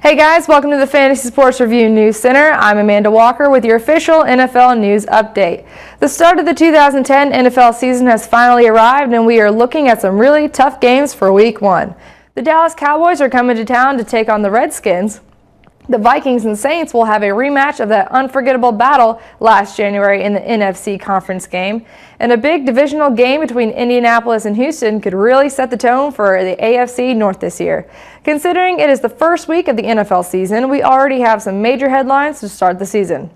Hey guys, welcome to the Fantasy Sports Review News Center. I'm Amanda Walker with your official NFL news update. The start of the 2010 NFL season has finally arrived, and we are looking at some really tough games for Week 1. The Dallas Cowboys are coming to town to take on the Redskins. The Vikings and Saints will have a rematch of that unforgettable battle last January in the NFC conference game. And a big divisional game between Indianapolis and Houston could really set the tone for the AFC North this year. Considering it is the first week of the NFL season, we already have some major headlines to start the season.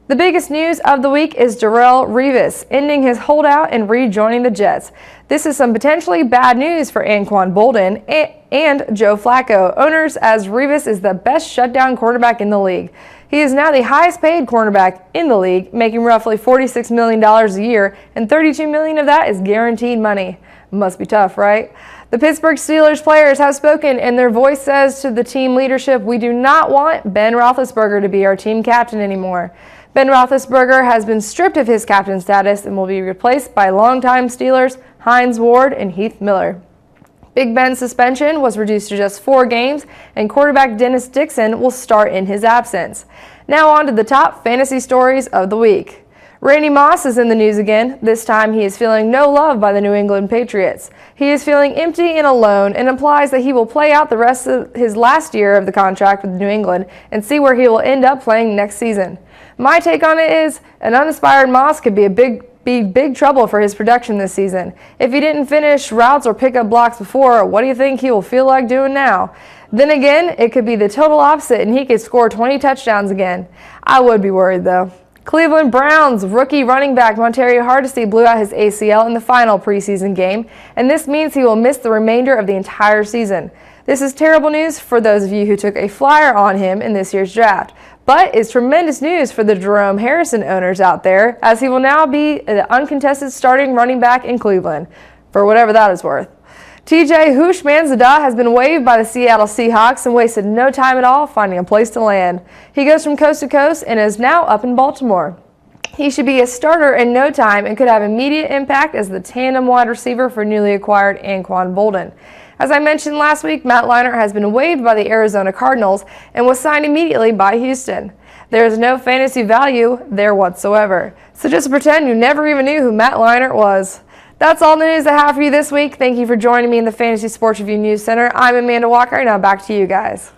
The biggest news of the week is Darrelle Revis ending his holdout and rejoining the Jets. This is some potentially bad news for Anquan Boldin and Joe Flacco owners, as Revis is the best shutdown quarterback in the league. He is now the highest paid cornerback in the league, making roughly $46 million a year, and $32 million of that is guaranteed money. Must be tough, right? The Pittsburgh Steelers players have spoken, and their voice says to the team leadership, "We do not want Ben Roethlisberger to be our team captain anymore." Ben Roethlisberger has been stripped of his captain status and will be replaced by longtime Steelers Hines Ward and Heath Miller. Big Ben's suspension was reduced to just 4 games, and quarterback Dennis Dixon will start in his absence. Now on to the top fantasy stories of the week. Randy Moss is in the news again. This time he is feeling no love by the New England Patriots. He is feeling empty and alone, and implies that he will play out the rest of his last year of the contract with New England and see where he will end up playing next season. My take on it is an uninspired Moss could be big trouble for his production this season. If he didn't finish routes or pick up blocks before, what do you think he will feel like doing now? Then again, it could be the total opposite and he could score 20 touchdowns again. I would be worried though. Cleveland Browns rookie running back Montario Hardesty blew out his ACL in the final preseason game, and this means he will miss the remainder of the entire season. This is terrible news for those of you who took a flyer on him in this year's draft, but it's tremendous news for the Jerome Harrison owners out there, as he will now be the uncontested starting running back in Cleveland, for whatever that is worth. TJ Houshmandzadeh has been waived by the Seattle Seahawks and wasted no time at all finding a place to land. He goes from coast to coast and is now up in Baltimore. He should be a starter in no time and could have immediate impact as the tandem wide receiver for newly acquired Anquan Boldin. As I mentioned last week, Matt Leinart has been waived by the Arizona Cardinals and was signed immediately by Houston. There is no fantasy value there whatsoever, so just pretend you never even knew who Matt Leinart was. That's all the news I have for you this week. Thank you for joining me in the Fantasy Sports Review News Center. I'm Amanda Walker. Now back to you guys.